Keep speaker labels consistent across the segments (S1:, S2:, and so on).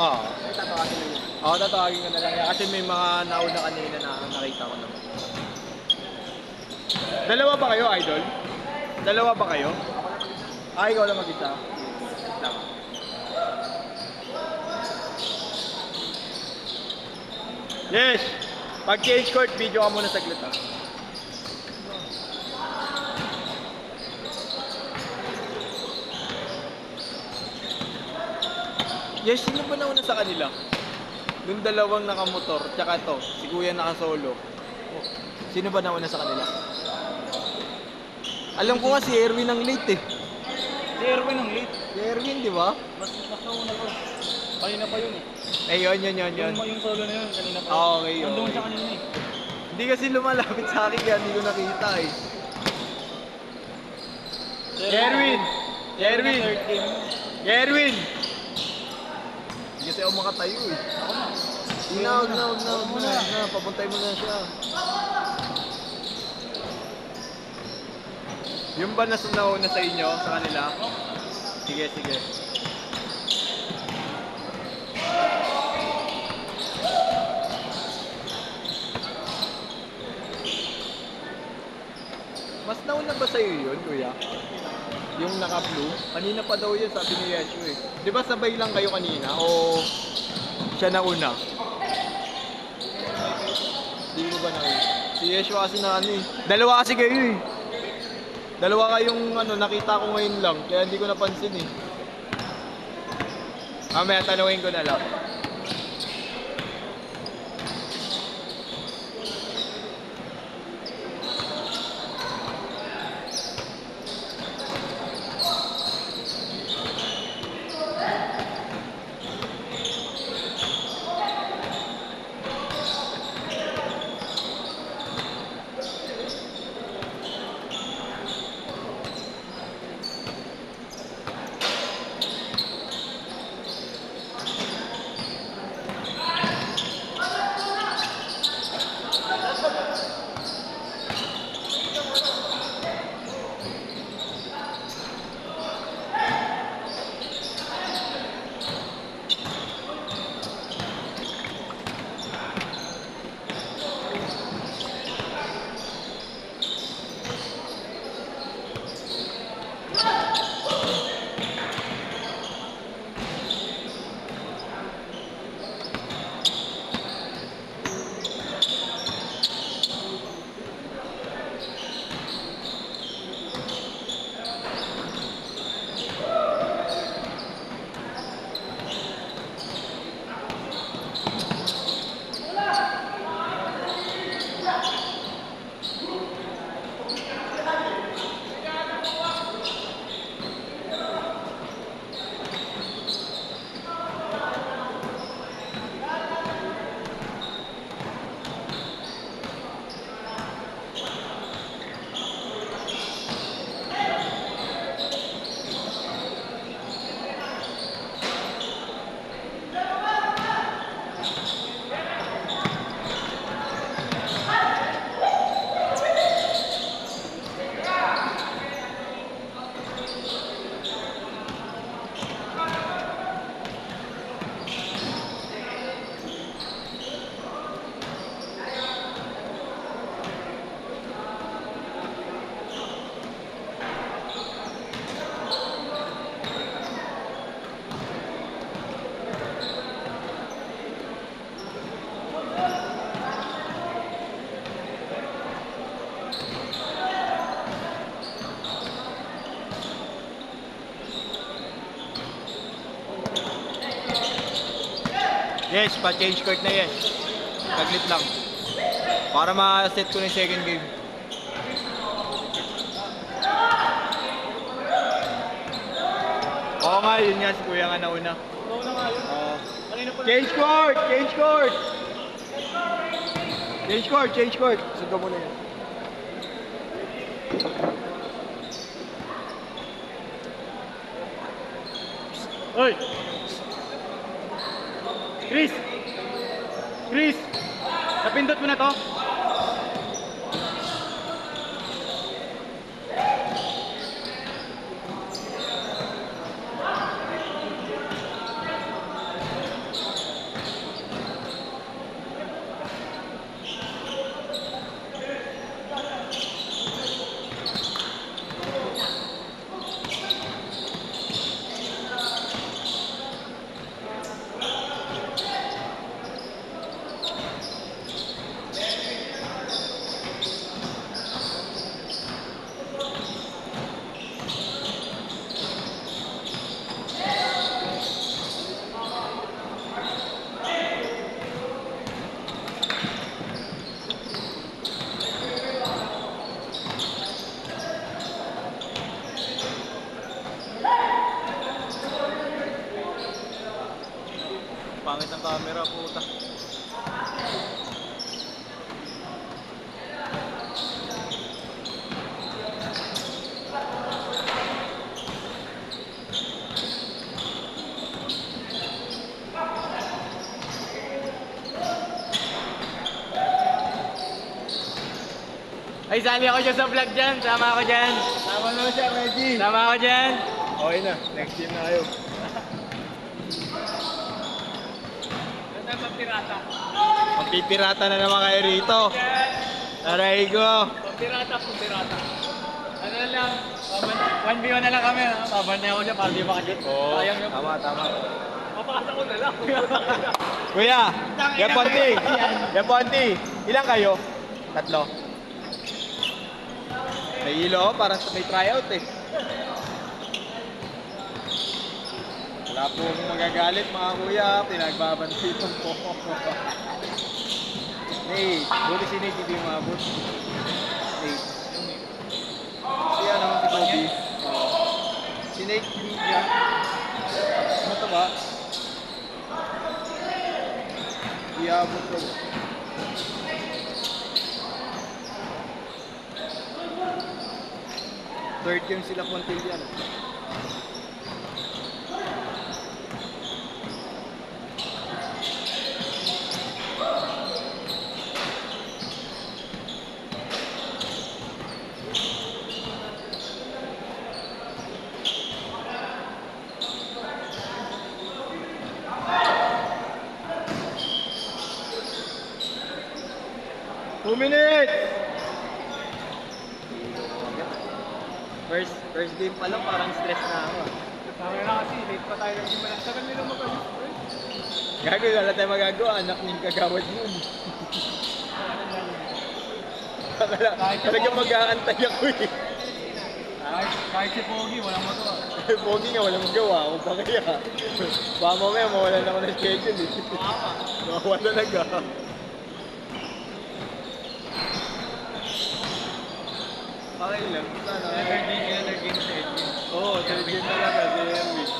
S1: Oo.
S2: Tatawagin mo yun.
S1: Oo, tatawagin ko na lang yan. Kasi may mga nauna kanina na nakita ko naman. Dalawa ba kayo, idol? Dalawa ba kayo? Ikaw lang mag-isa.
S2: Lang.
S1: Yes! Pag change court, video ka muna saglit ha. Yes, sino ba nauna sa kanila? Yung dalawang nakamotor, tsaka to, si kuya nakasolo. Sino ba nauna sa kanila? Alam ko nga si Erwin ang late eh.
S2: Si Erwin ang late.
S1: Si Erwin, di ba?
S2: Mas nauna ko. Kanina pa yun eh.
S1: Eh, yun.
S2: Yung solo na yun, kanina pa.
S1: Okay,
S2: Nandun
S1: okay.
S2: siya kanina eh.
S1: Hindi kasi lumalapit sa akin kaya hindi ko nakita eh.
S2: Si
S1: Erwin!
S2: Si Erwin!
S1: Erwin!
S2: Third game.
S1: Erwin! Hindi kasi ako makatayo eh.
S2: Ako na.
S1: Huwag na. Papuntay mo na siya. Yung ba nauna sa inyo, sa kanila? Sige. Mas nauna ba sa'yo yun, kuya? Yung naka-blue? Kanina pa daw yun, sabi ni Yeshu eh. Di ba sabay lang kayo kanina? O siya nauna? Hindi mo ba nakita? Si Yeshu kasi na ano eh. Dalawa kasi kayo eh. Dalawa kayong nakita ko ngayon lang. Kaya hindi ko napansin eh. Mamaya tanungin ko na lang. Yes, pa-change court na yes. Taglit lang. Para ma-set ko na yung second game. Oo nga, yun nga si kuya nga nauna.
S2: Nauna nga yun. Kanina pa.
S1: Change court! Sundo mo na yan.
S2: Oy! Chris! Napindot mo na to?
S1: Pangit ang camera, puta.
S2: Ay, sali ako dyan sa vlog dyan. Sama ako dyan.
S1: Tama naman siya, Reggie.
S2: Sama ako dyan.
S1: Okay na, next game na kayo.
S2: Ganda pampirata.
S1: Magpipirata na naman kayo rito. Aray ko.
S2: Pampirata. Ano na lang. 1v1 na lang kami. Paban na ako dyan para di makagit. Sayang yung...
S1: Tama.
S2: Mapakasa ko na lang.
S1: Kuya, Yaponti. Ilan kayo? 3. May ilo, parang may tryout eh. Wala po akong magagalit mga kuya, pinagbabantitan po. Nate, buti si Nate hindi umabot. Nate. Si ano, si Kobe. Si Nate, hindi niya. Ano ito ba? Hindi abot ko. Third game sila Pontillian. Two minutes! First game pa lang, parang stress na ako.
S2: Sabi na kasi, late pa tayo nagsimula. Sabi nila magalit.
S1: Gago, wala tayong magagawa, anak ng kagawad yun. Talagang mag-aantay ako eh.
S2: Kahit si Pogi, walang magawa.
S1: Pogi nga, walang magawa. Ako pa kaya. Baka mamaya, mawalan ako ng schedule eh. Mawala na ka. Okay lang. Sana.
S2: Another game sa Edwin.
S1: Oo, third game talaga. Si Erwin.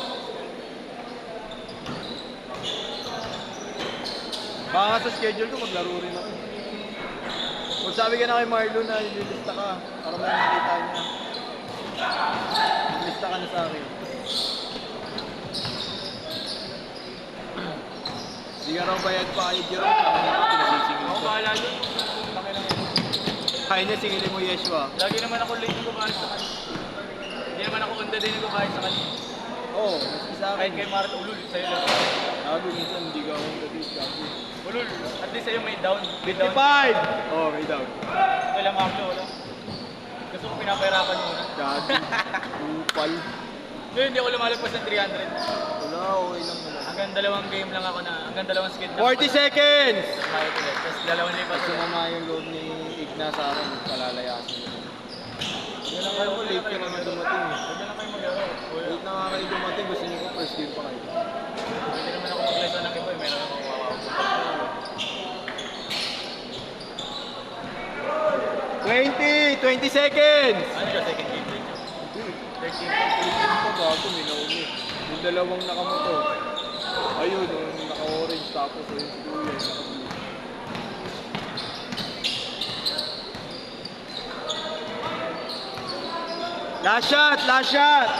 S1: Baka sa schedule ko, maglaro rin ako. Kung sabi ka na kay Marlon na ililista ka, para may nakita niya. Ilista ka na sa akin. Hindi ka raw bayad pa kay Jerome, sa akin ako pinagisingin
S2: Ako
S1: ko.
S2: bahala dun. Laki ng
S1: Kaya niya singilin mo Yeshua.
S2: Lagi naman ako late nagbabayad sa kanya. Hindi naman ako unda din nagbabayad sa kanya.
S1: Oo, maski sa akin.
S2: Kahit kay Mart Ulul, sa'yo lang.
S1: Gago, minsan hindi ka akong gatis, gago.
S2: Ulul, at least sa'yo may down. May
S1: 55!
S2: down.
S1: Oo, may down.
S2: Wala maklo, wala. Gusto ko pinapahirapan mo na.
S1: Gago. Upal.
S2: Ngayon, hindi ako lumalagpas ng 300.
S1: Wala, okay lang naman.
S2: Hanggang 2 game lang ako na, hanggang 2 skid lang.
S1: 40 seconds!
S2: Tapos 2 lipat
S1: Pag
S2: ulit.
S1: sumama yung load ni Igna sa akin, palalayasin mo. Yan lang kayo, late ka naman dumating eh.
S2: Huwag na lang kayo mag-araw.
S1: Late na nga kayo dumating, gusto niyo ko first game pa kayo.
S2: Hindi naman ako mag-lesa ng iba, meron akong wawaw.
S1: 20 seconds!
S2: Ano ka, second game din yun?
S1: 13 pa bago, may naumi. Yung dalawang nakamoto. Ayun, yung naka-orange tapos yung si Kuya, naka-blue. Last shot!